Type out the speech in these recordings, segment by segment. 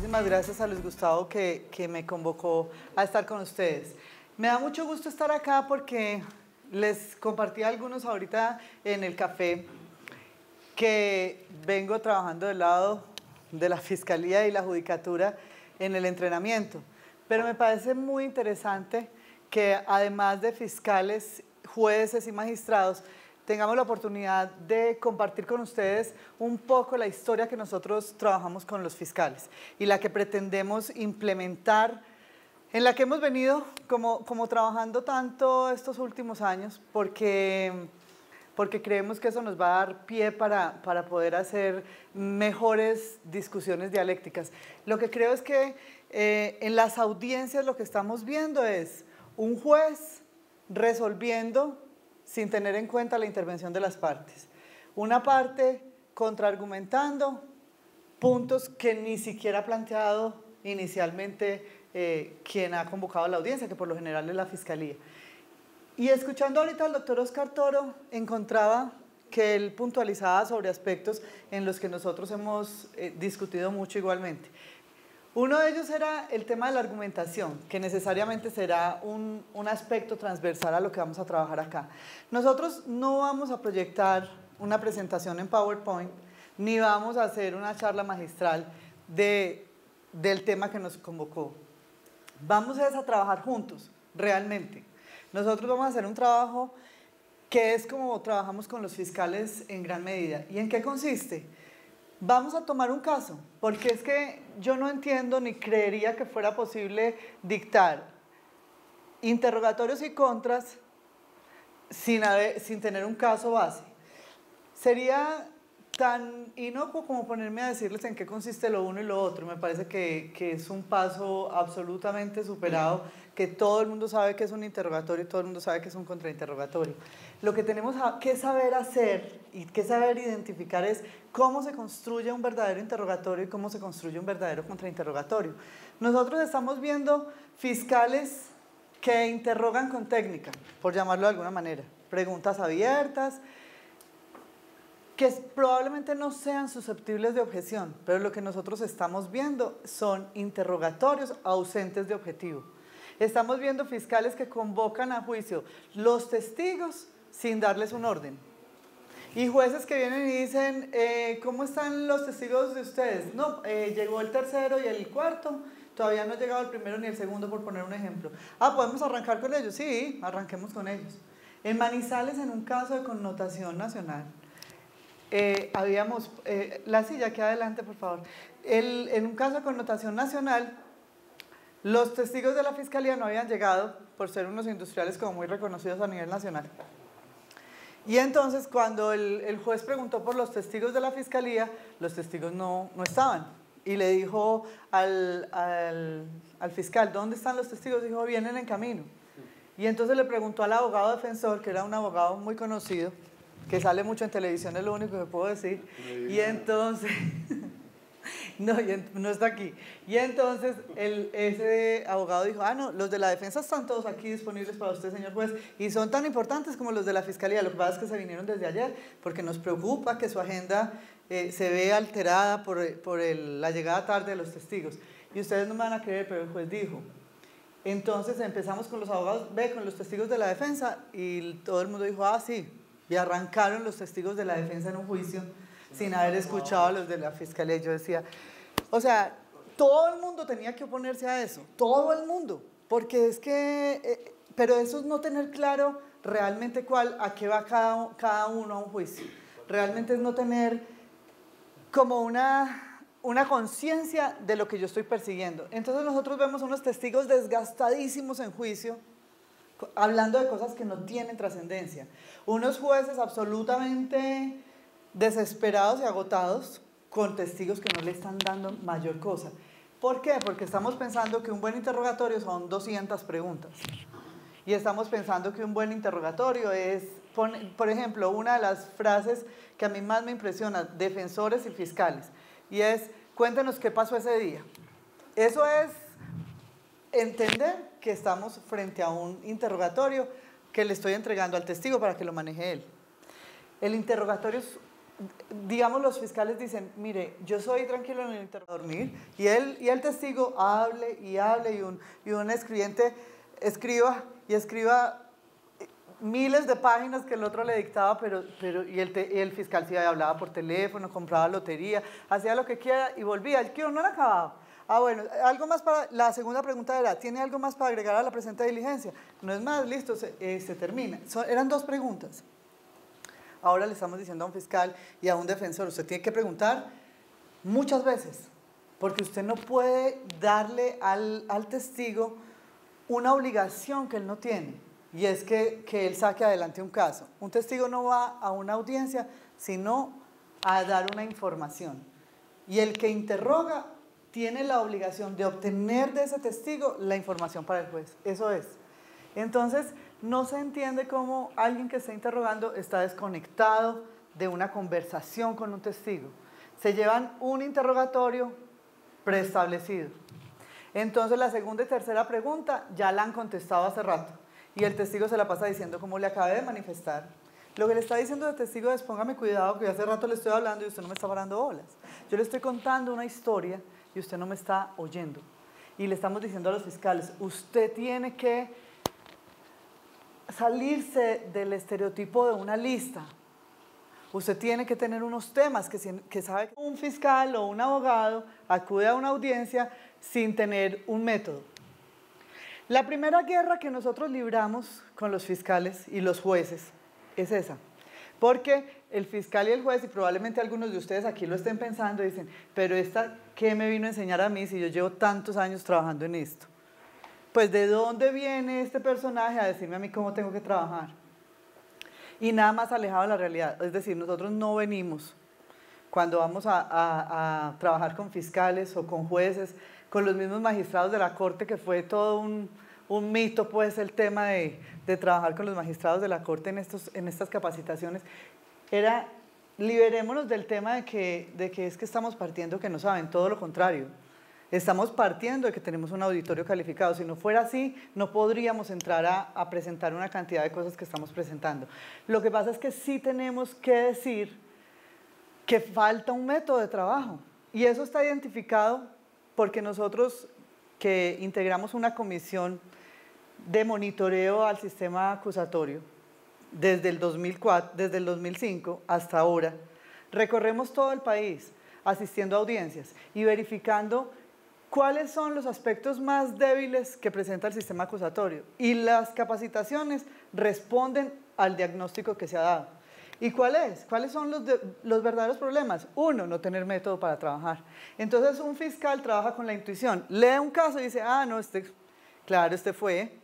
muchísimas gracias a Luis Gustavo que me convocó a estar con ustedes. Me da mucho gusto estar acá porque les compartí a algunos ahorita en el café que vengo trabajando del lado de la Fiscalía y la Judicatura en el entrenamiento. Pero me parece muy interesante que además de fiscales, jueces y magistrados, tengamos la oportunidad de compartir con ustedes un poco la historia que nosotros trabajamos con los fiscales y la que pretendemos implementar, en la que hemos venido como trabajando tanto estos últimos años, porque creemos que eso nos va a dar pie para poder hacer mejores discusiones dialécticas. Lo que creo es que en las audiencias lo que estamos viendo es un juez resolviendo sin tener en cuenta la intervención de las partes. Una parte contraargumentando puntos que ni siquiera ha planteado inicialmente quien ha convocado a la audiencia, que por lo general es la Fiscalía. Y escuchando ahorita al doctor Oscar Toro, encontraba que él puntualizaba sobre aspectos en los que nosotros hemos discutido mucho igualmente. Uno de ellos era el tema de la argumentación, que necesariamente será un aspecto transversal a lo que vamos a trabajar acá. Nosotros no vamos a proyectar una presentación en PowerPoint, ni vamos a hacer una charla magistral del tema que nos convocó. Vamos a trabajar juntos, realmente. Nosotros vamos a hacer un trabajo que es como trabajamos con los fiscales en gran medida. ¿Y en qué consiste? Vamos a tomar un caso, porque es que yo no entiendo ni creería que fuera posible dictar interrogatorios y contras sin tener un caso base. Sería tan inocuo como ponerme a decirles en qué consiste lo uno y lo otro. Me parece que es un paso absolutamente superado, que todo el mundo sabe que es un interrogatorio y todo el mundo sabe que es un contrainterrogatorio. Lo que tenemos que saber hacer y que saber identificar es cómo se construye un verdadero interrogatorio y cómo se construye un verdadero contrainterrogatorio. Nosotros estamos viendo fiscales que interrogan con técnica, por llamarlo de alguna manera, preguntas abiertas, que probablemente no sean susceptibles de objeción, pero lo que nosotros estamos viendo son interrogatorios ausentes de objetivo. Estamos viendo fiscales que convocan a juicio los testigos sin darles un orden. Y jueces que vienen y dicen, ¿cómo están los testigos de ustedes? No, llegó el tercero y el cuarto, todavía no ha llegado el primero ni el segundo, por poner un ejemplo. Ah, ¿podemos arrancar con ellos? Sí, arranquemos con ellos. En Manizales, en un caso de connotación nacional, habíamos, la silla aquí adelante por favor, en un caso de connotación nacional, los testigos de la Fiscalía no habían llegado por ser unos industriales como muy reconocidos a nivel nacional. Y entonces cuando el juez preguntó por los testigos de la Fiscalía, los testigos no estaban. Y le dijo al fiscal, ¿dónde están los testigos? Dijo, vienen en camino. Y entonces le preguntó al abogado defensor, que era un abogado muy conocido, que sale mucho en televisión, es lo único que puedo decir, y entonces, no está aquí, y entonces ese abogado dijo, ah no, los de la defensa están todos aquí disponibles para usted, señor juez, y son tan importantes como los de la Fiscalía, lo que pasa es que se vinieron desde ayer, porque nos preocupa que su agenda se vea alterada por la llegada tarde de los testigos, y ustedes no me van a creer, pero el juez dijo. Entonces empezamos con los abogados, con los testigos de la defensa, y todo el mundo dijo, ah sí, y arrancaron los testigos de la defensa en un juicio sin haber escuchado a los de la Fiscalía. Yo decía, o sea, todo el mundo tenía que oponerse a eso, todo el mundo, porque es que, pero eso es no tener claro realmente a qué va cada uno a un juicio. Realmente es no tener como una conciencia de lo que yo estoy persiguiendo. Entonces nosotros vemos unos testigos desgastadísimos en juicio, hablando de cosas que no tienen trascendencia. Unos jueces absolutamente desesperados y agotados con testigos que no le están dando mayor cosa. ¿Por qué? Porque estamos pensando que un buen interrogatorio son 200 preguntas. Y estamos pensando que un buen interrogatorio es, por ejemplo, una de las frases que a mí más me impresiona, defensores y fiscales, y es, cuéntenos qué pasó ese día. Eso es entender que estamos frente a un interrogatorio que le estoy entregando al testigo para que lo maneje él. El interrogatorio es digamos, los fiscales dicen, mire, yo soy tranquilo en el interrogatorio, dormir, y el testigo hable, y un escribiente escriba y escriba miles de páginas que el otro le dictaba, y el fiscal sí hablaba por teléfono, compraba lotería, hacía lo que quiera y volvía. El que no era acabado. Ah, bueno, algo más para, la segunda pregunta era, ¿tiene algo más para agregar a la presente diligencia? No es más, listo, se termina. Eran dos preguntas. Ahora le estamos diciendo a un fiscal y a un defensor, usted tiene que preguntar muchas veces, porque usted no puede darle al testigo una obligación que él no tiene, y es que él saque adelante un caso. Un testigo no va a una audiencia sino a dar una información, y el que interroga tiene la obligación de obtener de ese testigo la información para el juez. Eso es. Entonces, no se entiende cómo alguien que está interrogando está desconectado de una conversación con un testigo. Se llevan un interrogatorio preestablecido. Entonces, la segunda y tercera pregunta ya la han contestado hace rato, y el testigo se la pasa diciendo como le acabé de manifestar. Lo que le está diciendo el testigo es, póngame cuidado que hace rato le estoy hablando y usted no me está parando bolas. Yo le estoy contando una historia y usted no me está oyendo. Y le estamos diciendo a los fiscales, usted tiene que salirse del estereotipo de una lista. Usted tiene que tener unos temas que sabe que un fiscal o un abogado acude a una audiencia sin tener un método. La primera guerra que nosotros libramos con los fiscales y los jueces es esa. Porque el fiscal y el juez, y probablemente algunos de ustedes aquí lo estén pensando, dicen, pero esta, ¿qué me vino a enseñar a mí si yo llevo tantos años trabajando en esto? Pues, ¿de dónde viene este personaje a decirme a mí cómo tengo que trabajar? Y nada más alejado de la realidad. Es decir, nosotros no venimos, cuando vamos a trabajar con fiscales o con jueces, con los mismos magistrados de la Corte, que fue todo un mito, pues, el tema de trabajar con los magistrados de la Corte en estas capacitaciones. Era, liberémonos del tema de que es que estamos partiendo que no saben, todo lo contrario. Estamos partiendo de que tenemos un auditorio calificado. Si no fuera así, no podríamos entrar a presentar una cantidad de cosas que estamos presentando. Lo que pasa es que sí tenemos que decir que falta un método de trabajo. Y eso está identificado porque nosotros, que integramos una comisión de monitoreo al sistema acusatorio desde el 2004, desde el 2005 hasta ahora, recorremos todo el país asistiendo a audiencias y verificando cuáles son los aspectos más débiles que presenta el sistema acusatorio, y las capacitaciones responden al diagnóstico que se ha dado. ¿Y cuáles son los verdaderos problemas? Uno, no tener método para trabajar. Entonces un fiscal trabaja con la intuición, lee un caso y dice, ah, no, claro, este fue,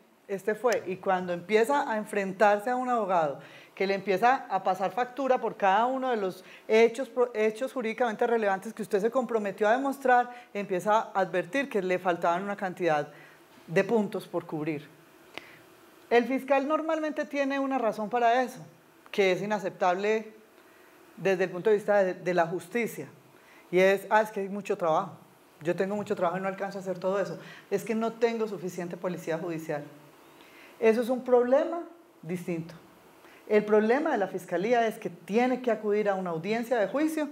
y cuando empieza a enfrentarse a un abogado que le empieza a pasar factura por cada uno de los hechos jurídicamente relevantes que usted se comprometió a demostrar, empieza a advertir que le faltaban una cantidad de puntos por cubrir. El fiscal normalmente tiene una razón para eso, que es inaceptable desde el punto de vista de la justicia, y es que hay mucho trabajo, yo tengo mucho trabajo y no alcanzo a hacer todo eso, es que no tengo suficiente policía judicial. Eso es un problema distinto. El problema de la fiscalía es que tiene que acudir a una audiencia de juicio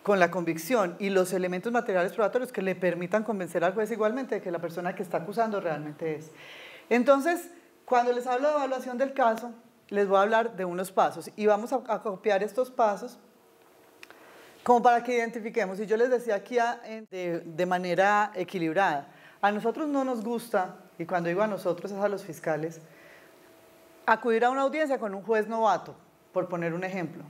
con la convicción y los elementos materiales probatorios que le permitan convencer al juez igualmente de que la persona que está acusando realmente es. Entonces, cuando les hablo de evaluación del caso, les voy a hablar de unos pasos y vamos a copiar estos pasos como para que identifiquemos. Y yo les decía aquí de manera equilibrada, a nosotros no nos gusta, y cuando digo a nosotros es a los fiscales, acudir a una audiencia con un juez novato, por poner un ejemplo,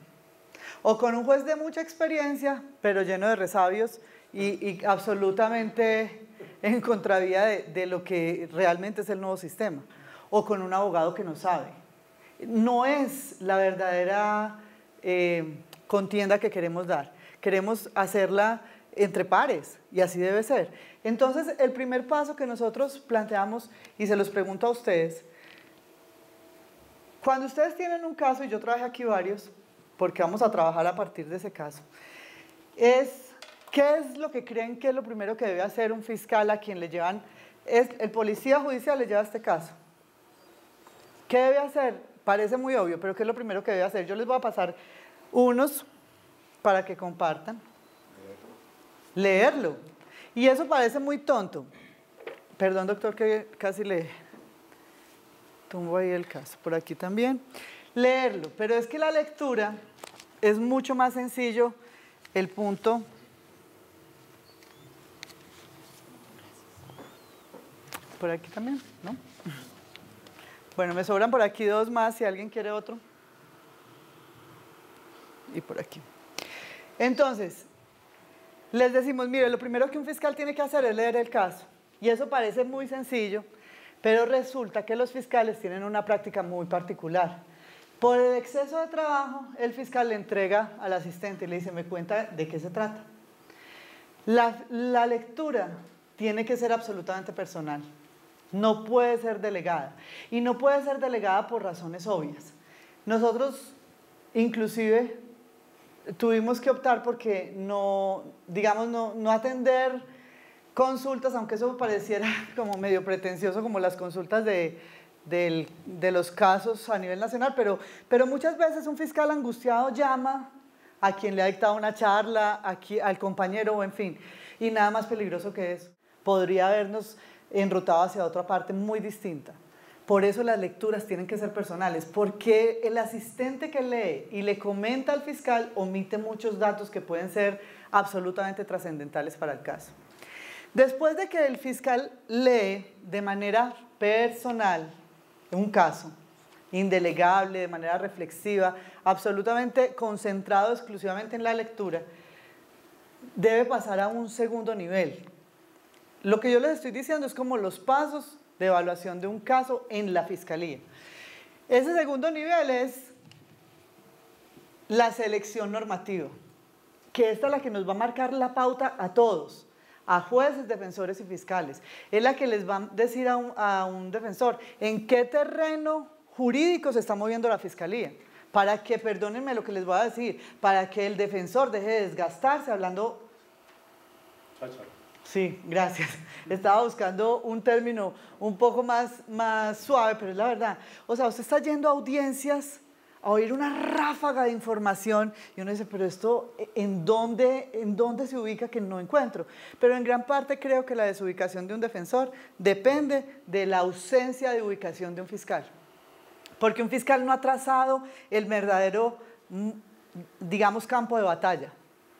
o con un juez de mucha experiencia, pero lleno de resabios y absolutamente en contravía de lo que realmente es el nuevo sistema, o con un abogado que no sabe. No es la verdadera contienda que queremos dar. Queremos hacerla entre pares, y así debe ser. Entonces, el primer paso que nosotros planteamos, y se los pregunto a ustedes, cuando ustedes tienen un caso, y yo traje aquí varios, porque vamos a trabajar a partir de ese caso, ¿qué es lo que creen que es lo primero que debe hacer un fiscal a quien le llevan, el policía judicial le lleva este caso? ¿Qué debe hacer? Parece muy obvio, pero ¿qué es lo primero que debe hacer? Yo les voy a pasar unos para que compartan. Leerlo. Y eso parece muy tonto. Perdón, doctor, que casi le tumbo ahí el caso. Por aquí también. Leerlo. Pero es que la lectura es mucho más sencillo. El punto. Por aquí también, ¿no? Bueno, me sobran por aquí dos más, si alguien quiere otro. Y por aquí. Entonces, les decimos, mire, lo primero que un fiscal tiene que hacer es leer el caso. Y eso parece muy sencillo, pero resulta que los fiscales tienen una práctica muy particular. Por el exceso de trabajo, el fiscal le entrega al asistente y le dice, me cuenta de qué se trata. La lectura tiene que ser absolutamente personal. No puede ser delegada. Y no puede ser delegada por razones obvias. Nosotros, inclusive, tuvimos que optar porque no, digamos, no atender consultas, aunque eso pareciera como medio pretencioso, como las consultas de los casos a nivel nacional, pero muchas veces un fiscal angustiado llama a quien le ha dictado una charla, al compañero, o en fin, y nada más peligroso que eso. Podría habernos enrutado hacia otra parte muy distinta. Por eso las lecturas tienen que ser personales, porque el asistente que lee y le comenta al fiscal omite muchos datos que pueden ser absolutamente trascendentales para el caso. Después de que el fiscal lee de manera personal un caso, indelegable, de manera reflexiva, absolutamente concentrado exclusivamente en la lectura, debe pasar a un segundo nivel. Lo que yo les estoy diciendo es como los pasos de evaluación de un caso en la fiscalía. Ese segundo nivel es la selección normativa, que esta es la que nos va a marcar la pauta a todos, a jueces, defensores y fiscales. Es la que les va a decir a un defensor en qué terreno jurídico se está moviendo la fiscalía, para que, perdónenme lo que les voy a decir, para que el defensor deje de desgastarse hablando... Sí, gracias. Estaba buscando un término un poco más suave, pero es la verdad. O sea, usted está yendo a audiencias a oír una ráfaga de información y uno dice, pero esto, ¿en dónde se ubica que no encuentro? Pero en gran parte creo que la desubicación de un defensor depende de la ausencia de ubicación de un fiscal. Porque un fiscal no ha trazado el verdadero, digamos, campo de batalla.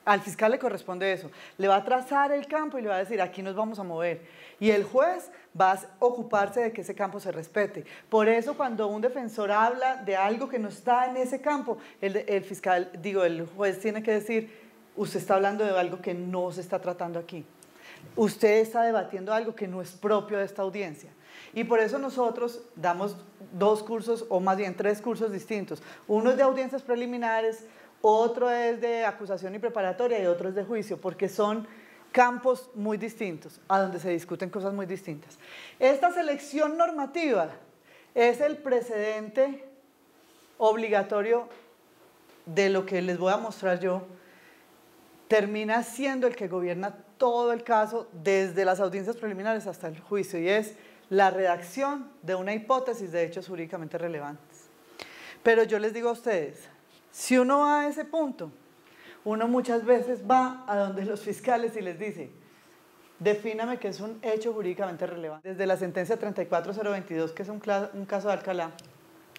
Al fiscal le corresponde eso. Le va a trazar el campo y le va a decir, aquí nos vamos a mover. Y el juez va a ocuparse de que ese campo se respete. Por eso cuando un defensor habla de algo que no está en ese campo, el juez tiene que decir, usted está hablando de algo que no se está tratando aquí. Usted está debatiendo algo que no es propio de esta audiencia. Y por eso nosotros damos 2 cursos, o más bien 3 cursos distintos. Uno es de audiencias preliminares, otro es de acusación y preparatoria y otro es de juicio, porque son campos muy distintos, a donde se discuten cosas muy distintas. Esta selección normativa es el precedente obligatorio de lo que les voy a mostrar yo, termina siendo el que gobierna todo el caso desde las audiencias preliminares hasta el juicio, y es la redacción de una hipótesis de hechos jurídicamente relevantes. Pero yo les digo a ustedes, si uno va a ese punto, uno muchas veces va a donde los fiscales y les dice, defíname qué es un hecho jurídicamente relevante. Desde la sentencia 34022, que es un caso de Alcalá,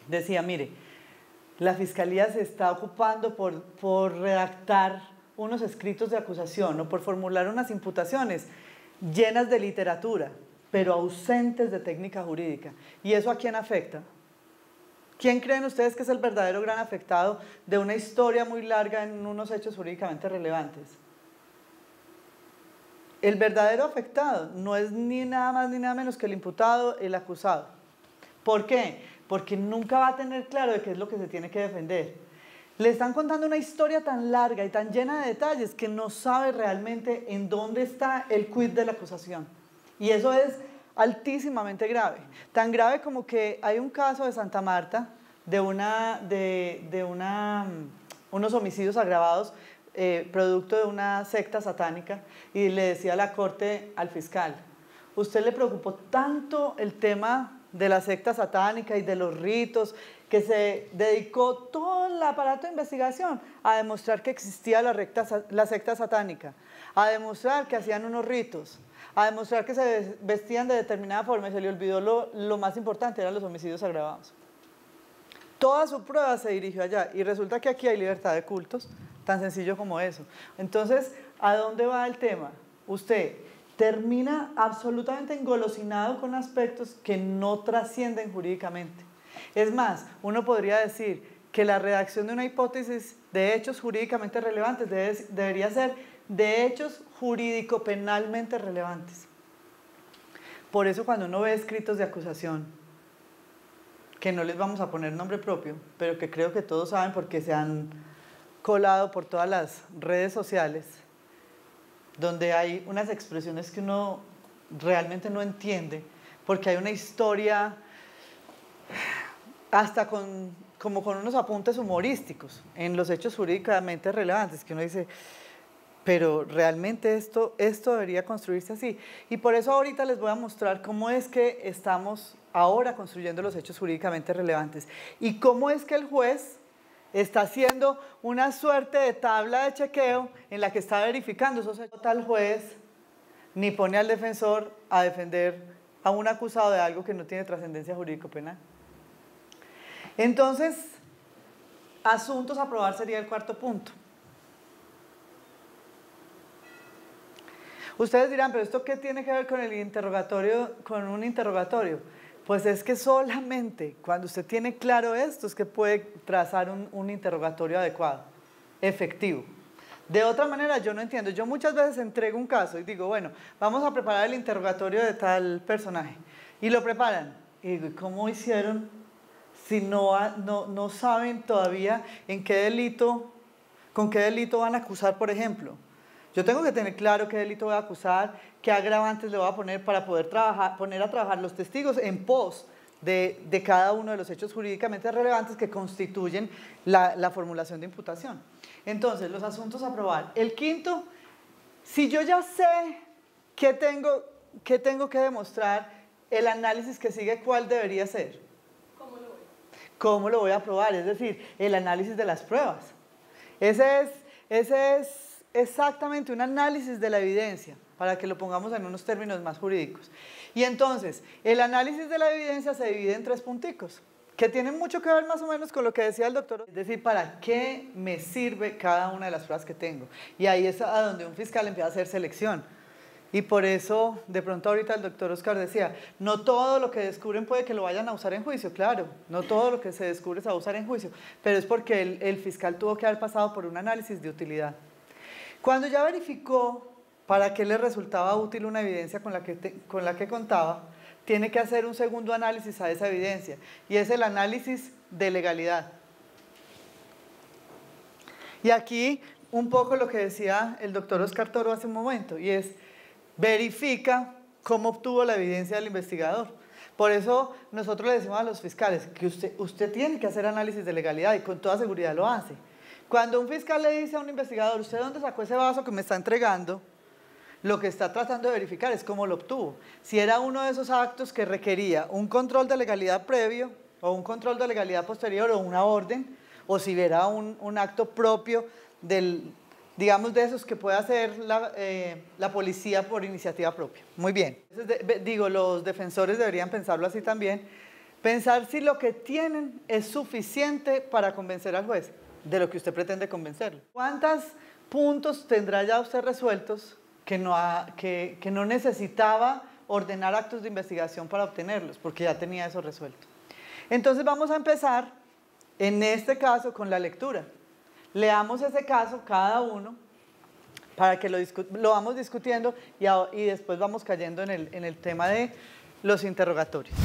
decía, mire, la fiscalía se está ocupando por redactar unos escritos de acusación o por formular unas imputaciones llenas de literatura, pero ausentes de técnica jurídica. ¿Y eso a quién afecta? ¿Quién creen ustedes que es el verdadero gran afectado de una historia muy larga en unos hechos jurídicamente relevantes? El verdadero afectado no es ni nada más ni nada menos que el imputado, el acusado. ¿Por qué? Porque nunca va a tener claro de qué es lo que se tiene que defender. Le están contando una historia tan larga y tan llena de detalles que no sabe realmente en dónde está el quid de la acusación. Y eso es altísimamente grave, tan grave como que hay un caso de Santa Marta de unos homicidios agravados producto de una secta satánica, y le decía a la corte, al fiscal, ¿usted le preocupó tanto el tema de la secta satánica y de los ritos, que se dedicó todo el aparato de investigación a demostrar que existía la secta satánica, a demostrar que hacían unos ritos, a demostrar que se vestían de determinada forma, y se le olvidó lo más importante, eran los homicidios agravados. Toda su prueba se dirigió allá, y resulta que aquí hay libertad de cultos, tan sencillo como eso. Entonces, ¿a dónde va el tema? Usted termina absolutamente engolosinado con aspectos que no trascienden jurídicamente. Es más, uno podría decir que la redacción de una hipótesis de hechos jurídicamente relevantes debería ser de hechos jurídico-penalmente relevantes. Por eso cuando uno ve escritos de acusación, que no les vamos a poner nombre propio, pero que creo que todos saben porque se han colado por todas las redes sociales, donde hay unas expresiones que uno realmente no entiende, porque hay una historia hasta como con unos apuntes humorísticos en los hechos jurídicamente relevantes, que uno dice, pero realmente esto debería construirse así. Y por eso ahorita les voy a mostrar cómo es que estamos ahora construyendo los hechos jurídicamente relevantes y cómo es que el juez está haciendo una suerte de tabla de chequeo en la que está verificando esos hechos. Tal juez ni pone al defensor a defender a un acusado de algo que no tiene trascendencia jurídico-penal. Entonces, asuntos a probar sería el cuarto punto. Ustedes dirán, pero ¿esto qué tiene que ver con el interrogatorio, con un interrogatorio? Pues es que solamente cuando usted tiene claro esto es que puede trazar un interrogatorio adecuado, efectivo. De otra manera yo no entiendo. Yo muchas veces entrego un caso y digo, bueno, vamos a preparar el interrogatorio de tal personaje. Y lo preparan. Y digo, ¿cómo hicieron si no saben todavía en qué delito, con qué delito van a acusar, por ejemplo? Yo tengo que tener claro qué delito voy a acusar, qué agravantes le voy a poner para poder poner a trabajar los testigos en pos de cada uno de los hechos jurídicamente relevantes que constituyen la formulación de imputación. Entonces, los asuntos a probar. El quinto, si yo ya sé qué tengo que demostrar, el análisis que sigue, ¿cuál debería ser? ¿Cómo lo voy a probar? Es decir, el análisis de las pruebas. Ese es exactamente un análisis de la evidencia, para que lo pongamos en unos términos más jurídicos. Y entonces, el análisis de la evidencia se divide en 3 punticos, que tienen mucho que ver más o menos con lo que decía el doctor, es decir, ¿para qué me sirve cada una de las pruebas que tengo? Y ahí es a donde un fiscal empieza a hacer selección. Y por eso, de pronto ahorita el doctor Oscar decía, no todo lo que descubren puede que lo vayan a usar en juicio, claro, no todo lo que se descubre se va a usar en juicio, pero es porque el fiscal tuvo que haber pasado por un análisis de utilidad. Cuando ya verificó para qué le resultaba útil una evidencia con la que contaba, tiene que hacer un segundo análisis a esa evidencia, y es el análisis de legalidad. Y aquí un poco lo que decía el doctor Oscar Toro hace un momento, y es, verifica cómo obtuvo la evidencia del investigador. Por eso nosotros le decimos a los fiscales que usted tiene que hacer análisis de legalidad, y con toda seguridad lo hace. Cuando un fiscal le dice a un investigador, ¿usted dónde sacó ese vaso que me está entregando? Lo que está tratando de verificar es cómo lo obtuvo. Si era uno de esos actos que requería un control de legalidad previo, o un control de legalidad posterior, o una orden, o si era un acto propio digamos, de esos que puede hacer la policía por iniciativa propia. Muy bien. Entonces, los defensores deberían pensarlo así también. Pensar si lo que tienen es suficiente para convencer al juez de lo que usted pretende convencerlo. ¿Cuántos puntos tendrá ya usted resueltos que no necesitaba ordenar actos de investigación para obtenerlos, porque ya tenía eso resuelto? Entonces vamos a empezar, en este caso, con la lectura. Leamos ese caso, cada uno, para que lo vamos discutiendo y después vamos cayendo en el tema de los interrogatorios.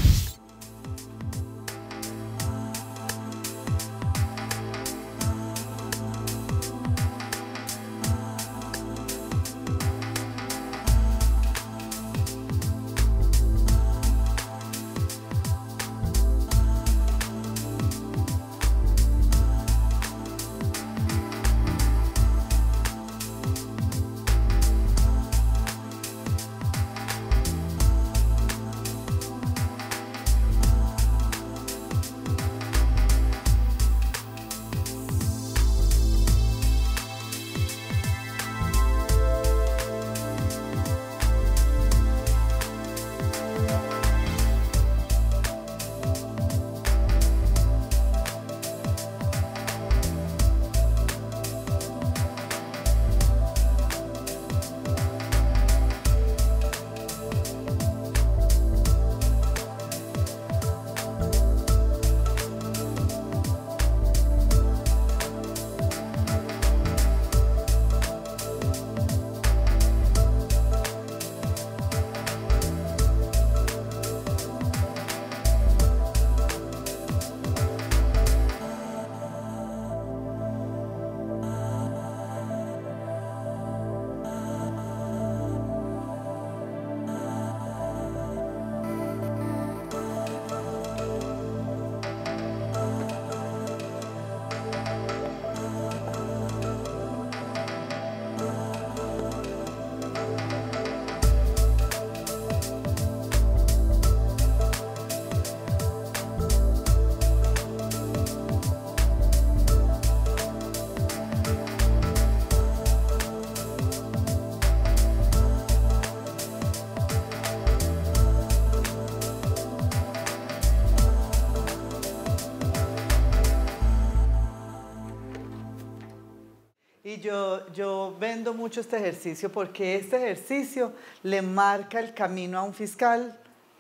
yo vendo mucho este ejercicio porque este ejercicio le marca el camino a un fiscal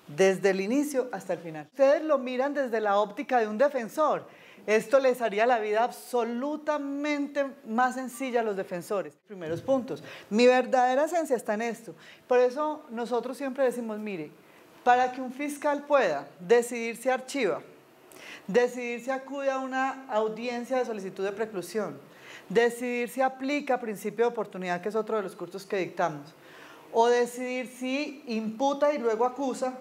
desde el inicio hasta el final. Ustedes lo miran desde la óptica de un defensor. Esto les haría la vida absolutamente más sencilla a los defensores. Primeros puntos. Mi verdadera esencia está en esto. Por eso nosotros siempre decimos, mire, para que un fiscal pueda decidir si archiva, decidir si acude a una audiencia de solicitud de preclusión, decidir si aplica principio de oportunidad, que es otro de los cursos que dictamos, o decidir si imputa y luego acusa,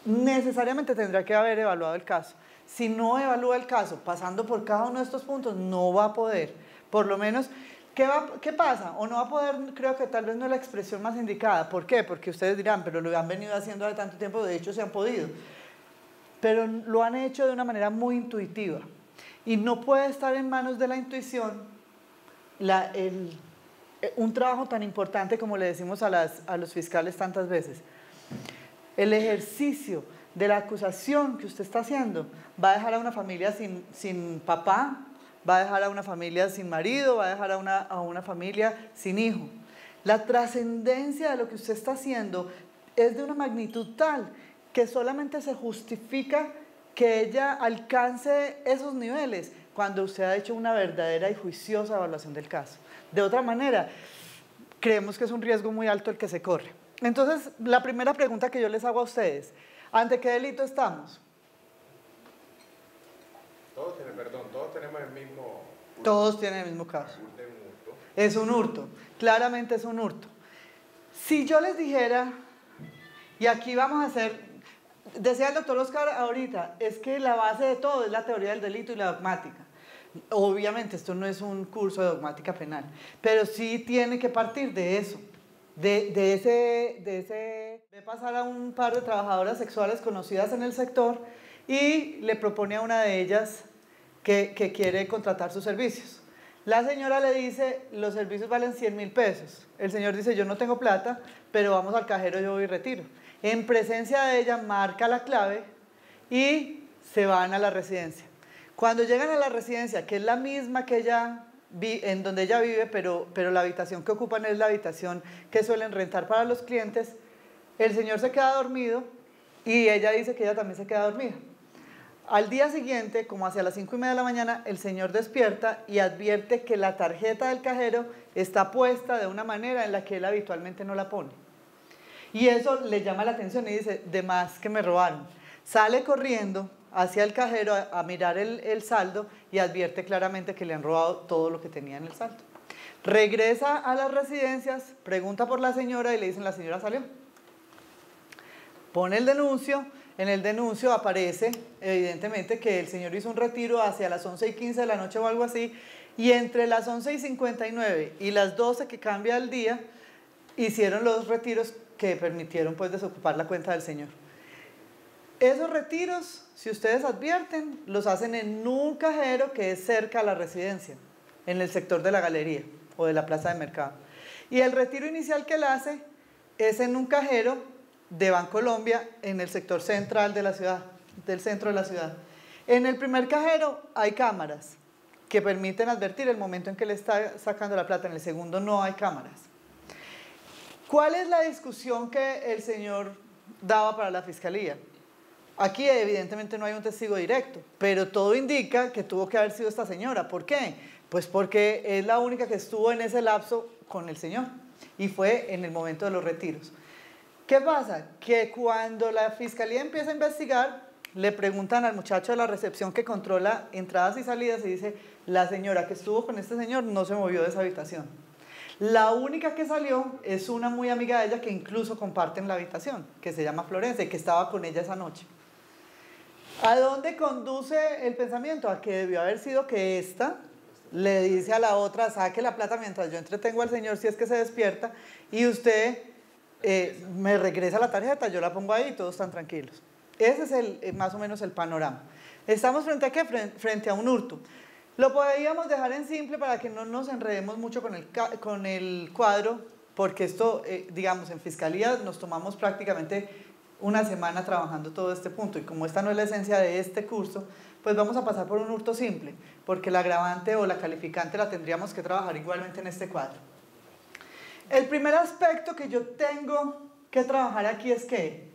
necesariamente tendrá que haber evaluado el caso. Si no evalúa el caso, pasando por cada uno de estos puntos, no va a poder. Por lo menos, ¿qué pasa? O no va a poder, creo que tal vez no es la expresión más indicada. ¿Por qué? Porque ustedes dirán, pero lo han venido haciendo hace tanto tiempo, de hecho se han podido. Pero lo han hecho de una manera muy intuitiva. Y no puede estar en manos de la intuición un trabajo tan importante como le decimos a los fiscales tantas veces. El ejercicio de la acusación que usted está haciendo va a dejar a una familia sin papá, va a dejar a una familia sin marido, va a dejar a una familia sin hijo. La trascendencia de lo que usted está haciendo es de una magnitud tal que solamente se justifica que ella alcance esos niveles cuando usted ha hecho una verdadera y juiciosa evaluación del caso. De otra manera, creemos que es un riesgo muy alto el que se corre. Entonces, la primera pregunta que yo les hago a ustedes, ¿ante qué delito estamos? Todos tenemos el mismo... Todos tienen el mismo caso. Es un hurto, claramente es un hurto. Si yo les dijera, y aquí vamos a hacer, decía el doctor Oscar ahorita, es que la base de todo es la teoría del delito y la dogmática. Obviamente esto no es un curso de dogmática penal, pero sí tiene que partir de eso. Ve pasar a un par de trabajadoras sexuales conocidas en el sector y le propone a una de ellas que quiere contratar sus servicios. La señora le dice, los servicios valen 100.000 pesos. El señor dice, yo no tengo plata, pero vamos al cajero, yo voy y retiro. En presencia de ella marca la clave y se van a la residencia. Cuando llegan a la residencia, que es la misma que ella en donde ella vive, pero la habitación que ocupan es la habitación que suelen rentar para los clientes, el señor se queda dormido y ella dice que ella también se queda dormida. Al día siguiente, como hacia las 5:30 de la mañana, el señor despierta y advierte que la tarjeta del cajero está puesta de una manera en la que él habitualmente no la pone. Y eso le llama la atención y dice, de más que me robaron. Sale corriendo hacia el cajero a mirar el saldo y advierte claramente que le han robado todo lo que tenía en el saldo. Regresa a las residencias, pregunta por la señora y le dicen, la señora salió. Pone el denuncio, en el denuncio aparece evidentemente que el señor hizo un retiro hacia las 11:15 de la noche o algo así, y entre las 11:59 y las 12 que cambia el día, hicieron los retiros que permitieron pues desocupar la cuenta del señor. Esos retiros, si ustedes advierten, los hacen en un cajero que es cerca a la residencia, en el sector de la galería o de la plaza de mercado. Y el retiro inicial que él hace es en un cajero de Bancolombia en el sector central de la ciudad, del centro de la ciudad. En el primer cajero hay cámaras que permiten advertir el momento en que le está sacando la plata. En el segundo no hay cámaras. ¿Cuál es la discusión que el señor daba para la fiscalía? Aquí evidentemente no hay un testigo directo, pero todo indica que tuvo que haber sido esta señora. ¿Por qué? Pues porque es la única que estuvo en ese lapso con el señor y fue en el momento de los retiros. ¿Qué pasa? Que cuando la fiscalía empieza a investigar, le preguntan al muchacho de la recepción que controla entradas y salidas y dice, la señora que estuvo con este señor no se movió de esa habitación. La única que salió es una muy amiga de ella que incluso comparten la habitación, que se llama Florencia y que estaba con ella esa noche. ¿A dónde conduce el pensamiento? A que debió haber sido que esta le dice a la otra, saque la plata mientras yo entretengo al señor si es que se despierta y usted me regresa la tarjeta, yo la pongo ahí y todos están tranquilos. Ese es más o menos el panorama. ¿Estamos frente a qué? Frente a un hurto. Lo podríamos dejar en simple para que no nos enredemos mucho con el cuadro, porque esto, digamos, en fiscalía nos tomamos prácticamente una semana trabajando todo este punto, y como esta no es la esencia de este curso, pues vamos a pasar por un hurto simple, porque la agravante o la calificante la tendríamos que trabajar igualmente en este cuadro. El primer aspecto que yo tengo que trabajar aquí es ¿qué?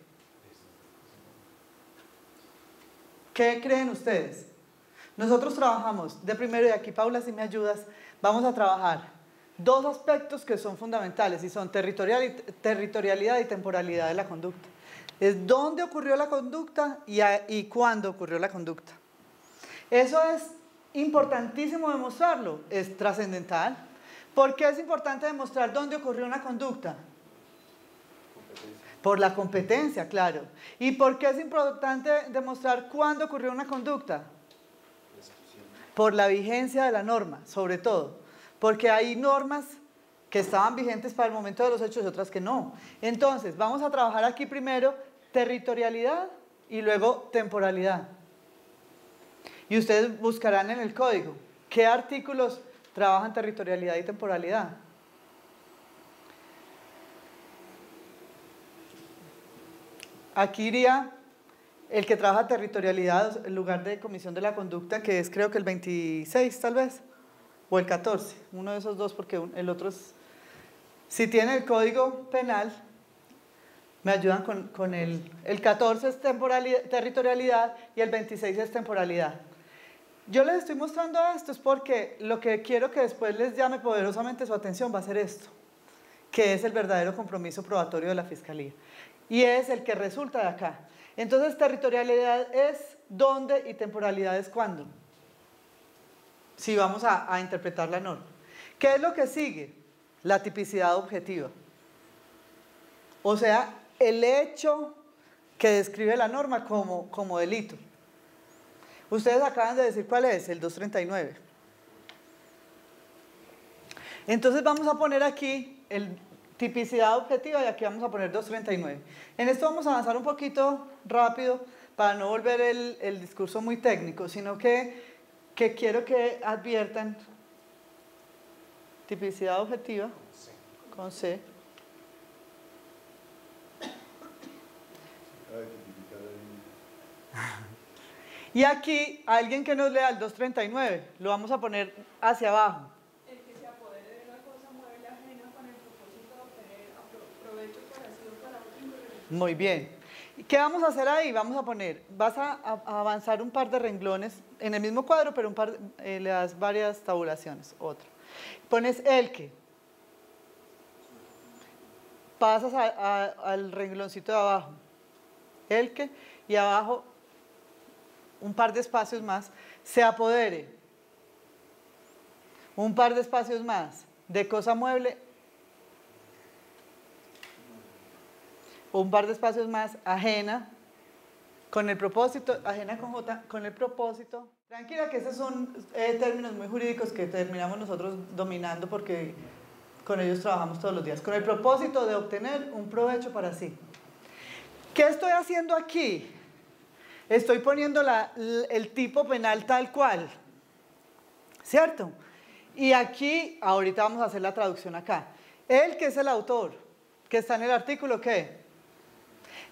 ¿Qué creen ustedes? Nosotros trabajamos de primero, y aquí Paula si me ayudas, vamos a trabajar dos aspectos que son fundamentales y son territorialidad y temporalidad de la conducta. Es dónde ocurrió la conducta y cuándo ocurrió la conducta. Eso es importantísimo demostrarlo, es trascendental. ¿Por qué es importante demostrar dónde ocurrió una conducta? Por la competencia, claro. ¿Y por qué es importante demostrar cuándo ocurrió una conducta? Por la vigencia de la norma, sobre todo. Porque hay normas que estaban vigentes para el momento de los hechos y otras que no. Entonces, vamos a trabajar aquí primero territorialidad y luego temporalidad. Y ustedes buscarán en el código qué artículos trabajan territorialidad y temporalidad. Aquí iría el que trabaja territorialidad en lugar de comisión de la conducta, que es creo que el 26 tal vez, o el 14, uno de esos dos, porque el otro es... Si tienen el código penal, me ayudan con el 14 es territorialidad y el 26 es temporalidad. Yo les estoy mostrando esto es porque lo que quiero que después les llame poderosamente su atención va a ser esto, que es el verdadero compromiso probatorio de la Fiscalía. Y es el que resulta de acá. Entonces, territorialidad es dónde y temporalidad es cuándo. Si vamos a interpretar la norma. ¿Qué es lo que sigue? La tipicidad objetiva. O sea, el hecho que describe la norma como delito. Ustedes acaban de decir cuál es, el 239. Entonces vamos a poner aquí el tipicidad objetiva y aquí vamos a poner 239. En esto vamos a avanzar un poquito rápido para no volver el discurso muy técnico, sino que quiero que adviertan tipicidad objetiva con C. Y aquí, alguien que nos lea el 239, lo vamos a poner hacia abajo. El que se apodere de una cosa mueble ajena con el propósito de obtener provecho para sí o para otro. Muy bien. ¿Qué vamos a hacer ahí? Vamos a poner, vas a avanzar un par de renglones en el mismo cuadro, pero le das varias tabulaciones. Otro. Pones el que. Pasas al rengloncito de abajo. El que. Y abajo un par de espacios más, se apodere, un par de espacios más, de cosa mueble, un par de espacios más, ajena, con el propósito, ajena con J, con el propósito. Tranquila que esos son términos muy jurídicos que terminamos nosotros dominando porque con ellos trabajamos todos los días, con el propósito de obtener un provecho para sí. ¿Qué estoy haciendo aquí? Estoy poniendo el tipo penal tal cual, ¿cierto? Y aquí, ahorita vamos a hacer la traducción acá. Él, que es el autor, que está en el artículo, ¿qué?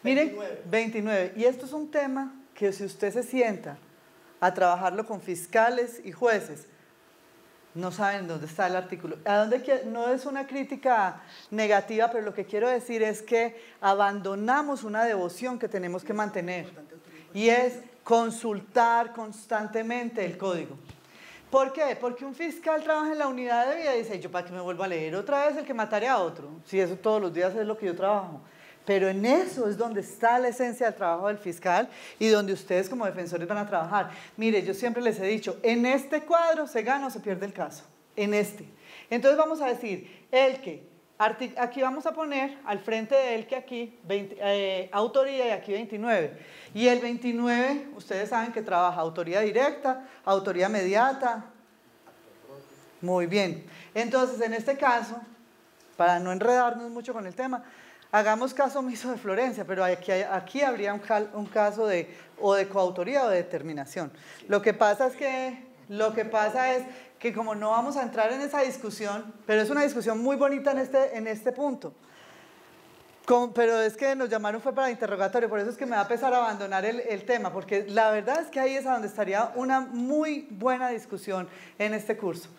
Miren, 29. Y esto es un tema que si usted se sienta a trabajarlo con fiscales y jueces, no saben dónde está el artículo. No es una crítica negativa, pero lo que quiero decir es que abandonamos una devoción que tenemos que mantener. Y es consultar constantemente el código. ¿Por qué? Porque un fiscal trabaja en la unidad de vida y dice, yo para qué me vuelvo a leer otra vez el que mataré a otro. Si eso todos los días es lo que yo trabajo. Pero en eso es donde está la esencia del trabajo del fiscal y donde ustedes como defensores van a trabajar. Mire, yo siempre les he dicho, en este cuadro se gana o se pierde el caso. En este. Entonces vamos a decir, el que. Aquí vamos a poner al frente de él que aquí, autoría y aquí 29. Y el 29, ustedes saben que trabaja autoría directa, autoría mediata. Muy bien. Entonces, en este caso, para no enredarnos mucho con el tema, hagamos caso omiso de Florencia, pero aquí habría un caso de coautoría o de determinación. Lo que pasa es que como no vamos a entrar en esa discusión, pero es una discusión muy bonita en este punto. Pero es que nos llamaron fue para interrogatorio, por eso es que me va a pesar abandonar el tema, porque la verdad es que ahí es a donde estaría una muy buena discusión en este curso.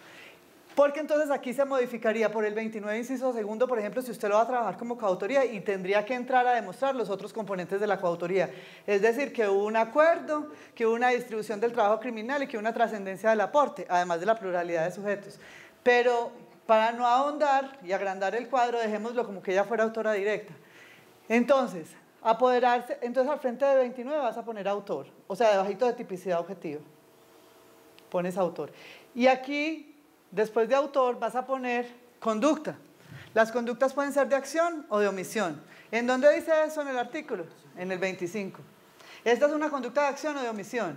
Porque entonces aquí se modificaría por el 29 inciso segundo, por ejemplo, si usted lo va a trabajar como coautoría y tendría que entrar a demostrar los otros componentes de la coautoría. Es decir, que hubo un acuerdo, que hubo una distribución del trabajo criminal y que hubo una trascendencia del aporte, además de la pluralidad de sujetos. Pero para no ahondar y agrandar el cuadro, dejémoslo como que ella fuera autora directa. Entonces, apoderarse, entonces al frente de 29 vas a poner autor, o sea, debajito de tipicidad objetiva. Pones autor. Y aquí, después de autor, vas a poner conducta. Las conductas pueden ser de acción o de omisión. ¿En dónde dice eso en el artículo? En el 25. ¿Esta es una conducta de acción o de omisión?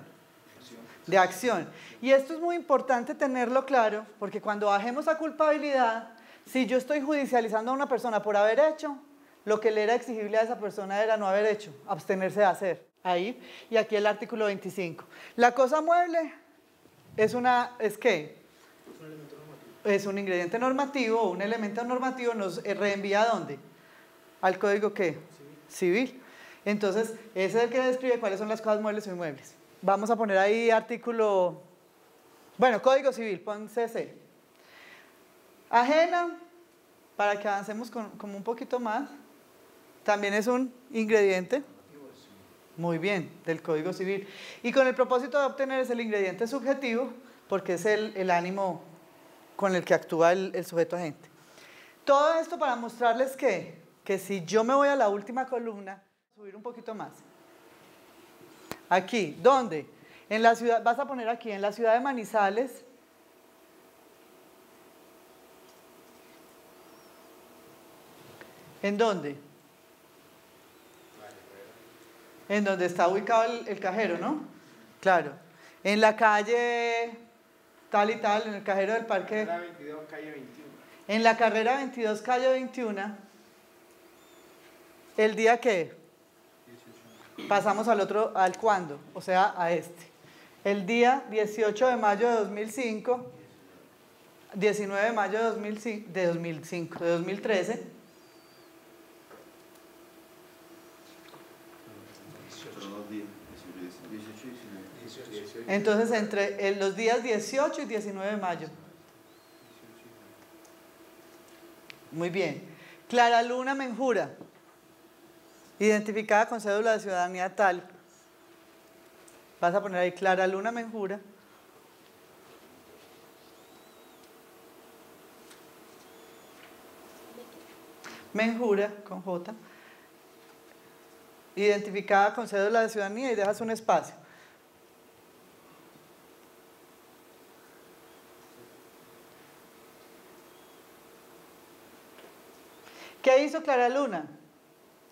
De acción. Y esto es muy importante tenerlo claro, porque cuando bajemos a culpabilidad, si yo estoy judicializando a una persona por haber hecho, lo que le era exigible a esa persona era no haber hecho, abstenerse de hacer. Ahí. Y aquí el artículo 25. La cosa mueble ¿es qué? Es un ingrediente normativo o un elemento normativo, nos reenvía ¿a dónde? ¿Al código qué? Civil. Entonces, ese es el que describe cuáles son las cosas muebles o inmuebles. Vamos a poner ahí artículo, bueno, código civil, pon CC. Ajena, para que avancemos como un poquito más, también es un ingrediente. Muy bien, del código civil. Y con el propósito de obtener es el ingrediente subjetivo, porque es el ánimo con el que actúa el sujeto agente. Todo esto para mostrarles que si yo me voy a la última columna, subir un poquito más. Aquí, ¿dónde? En la ciudad, vas a poner aquí, en la ciudad de Manizales. ¿En dónde? En donde está ubicado el cajero, ¿no? Claro. En la calle tal y tal, en el cajero del parque. Carrera 22, calle 21. En la carrera 22, calle 21. ¿El día qué? Pasamos al cuándo, o sea, a este. El día 18 de mayo de 2005, 19 de mayo de 2013. Entonces, entre los días 18 y 19 de mayo. Muy bien. Clara Luna Menjura, identificada con cédula de ciudadanía tal. Vas a poner ahí Clara Luna Menjura. Menjura, con J. Identificada con cédula de ciudadanía y dejas un espacio. ¿Qué hizo Clara Luna?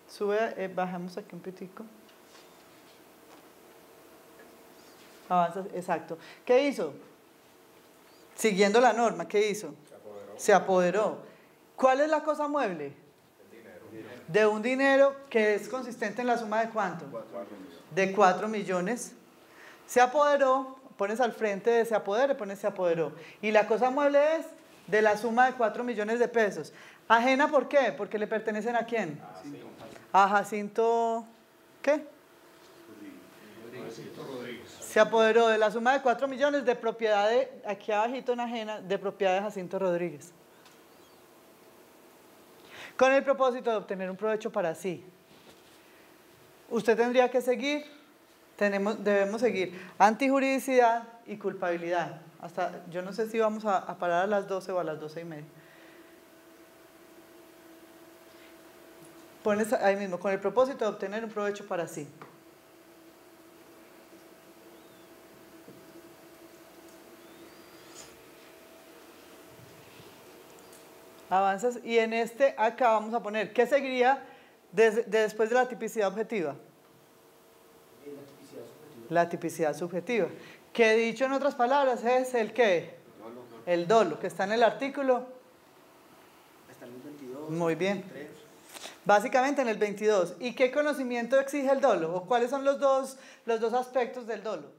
Sube, bajamos aquí un pitico. Avanza, exacto. ¿Qué hizo? Siguiendo la norma, ¿qué hizo? Se apoderó. ¿Cuál es la cosa mueble? El dinero. De un dinero que es consistente en la suma de ¿cuánto? 4 millones. De 4 millones. Se apoderó, pones al frente de se apodere, pones se apoderó. Y la cosa mueble es de la suma de 4 millones de pesos. ¿Ajena por qué? Porque le pertenecen ¿a quién? A Jacinto, ¿qué? Se apoderó de la suma de 4 millones de propiedad de, aquí abajito en ajena, de propiedad de Jacinto Rodríguez. Con el propósito de obtener un provecho para sí. Usted tendría que seguir, debemos seguir antijuridicidad y culpabilidad. Hasta, yo no sé si vamos a parar a las 12 o a las 12:30. Pones ahí mismo, con el propósito de obtener un provecho para sí. Avanzas y en este acá vamos a poner, ¿qué seguiría después de la tipicidad objetiva? La tipicidad subjetiva. Que dicho en otras palabras es el ¿qué? El dolo, que está en el artículo. Está en el 22. Muy bien. 23. Básicamente en el 22. ¿Y qué conocimiento exige el dolo? ¿O cuáles son los dos aspectos del dolo?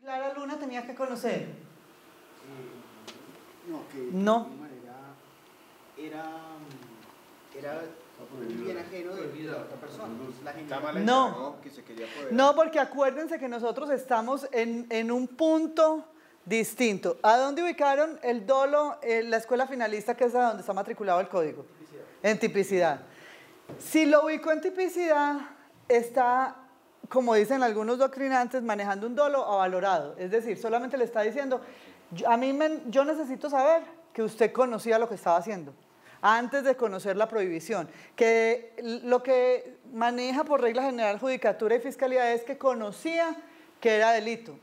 Clara Luna tenía que conocer. No, que No. de alguna manera era Un bien ajeno de la otra persona. La gente. Está mal hecha, No. ¿no? Que se quería poder. No, porque acuérdense que nosotros estamos en un punto distinto. ¿A dónde ubicaron el dolo, la escuela finalista, que es a donde está matriculado el código? En tipicidad. Si lo ubico en tipicidad, está, como dicen algunos doctrinantes, manejando un dolo avalorado. Es decir, solamente le está diciendo, yo necesito saber que usted conocía lo que estaba haciendo antes de conocer la prohibición, que lo que maneja por regla general Judicatura y Fiscalía es que conocía que era delito.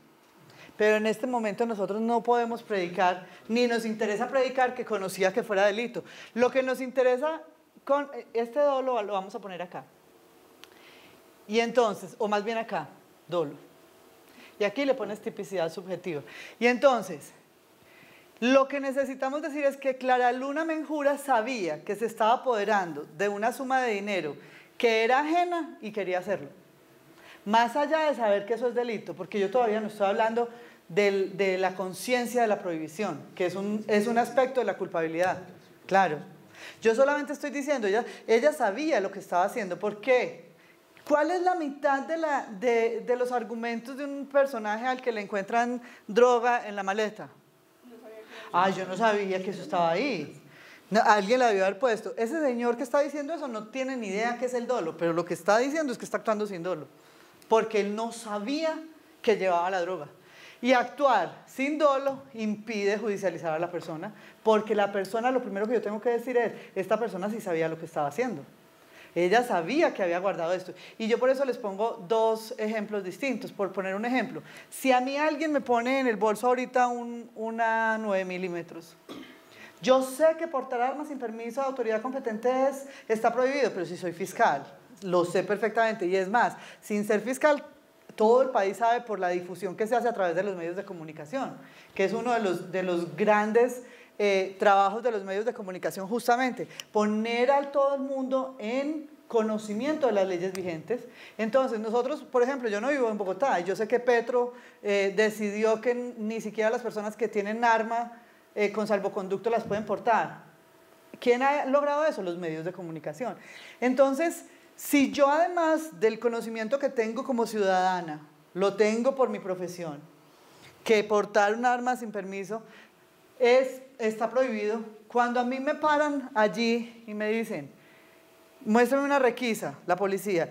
Pero en este momento nosotros no podemos predicar, ni nos interesa predicar que conocía que fuera delito. Lo que nos interesa con este dolo lo vamos a poner acá. Y entonces, o más bien acá, dolo. Y aquí le pones tipicidad subjetiva. Y entonces, lo que necesitamos decir es que Clara Luna Menjura sabía que se estaba apoderando de una suma de dinero que era ajena y quería hacerlo. Más allá de saber que eso es delito, porque yo todavía no estoy hablando de la conciencia de la prohibición, que es un aspecto de la culpabilidad, claro. Yo solamente estoy diciendo, ella sabía lo que estaba haciendo. ¿Por qué? ¿Cuál es la mitad de los argumentos de un personaje al que le encuentran droga en la maleta? Yo no sabía que eso estaba ahí. No, alguien la debió haber puesto. Ese señor que está diciendo eso no tiene ni idea qué es el dolo, pero lo que está diciendo es que está actuando sin dolo, porque él no sabía que llevaba la droga. Y actuar sin dolo impide judicializar a la persona, porque la persona, lo primero que yo tengo que decir es, esta persona sí sabía lo que estaba haciendo. Ella sabía que había guardado esto. Y yo por eso les pongo dos ejemplos distintos. Por poner un ejemplo, si a mí alguien me pone en el bolso ahorita una 9 milímetros, yo sé que portar armas sin permiso de autoridad competente está prohibido, pero si soy fiscal, lo sé perfectamente. Y es más, sin ser fiscal, todo el país sabe por la difusión que se hace a través de los medios de comunicación, que es uno de los grandes trabajos de los medios de comunicación, justamente, poner a todo el mundo en conocimiento de las leyes vigentes. Entonces, nosotros, por ejemplo, yo no vivo en Bogotá, y yo sé que Petro decidió que ni siquiera las personas que tienen arma con salvoconducto las pueden portar. ¿Quién ha logrado eso? Los medios de comunicación. Entonces, si yo además del conocimiento que tengo como ciudadana, lo tengo por mi profesión, que portar un arma sin permiso está prohibido, cuando a mí me paran allí y me dicen, muéstrame una requisa, la policía,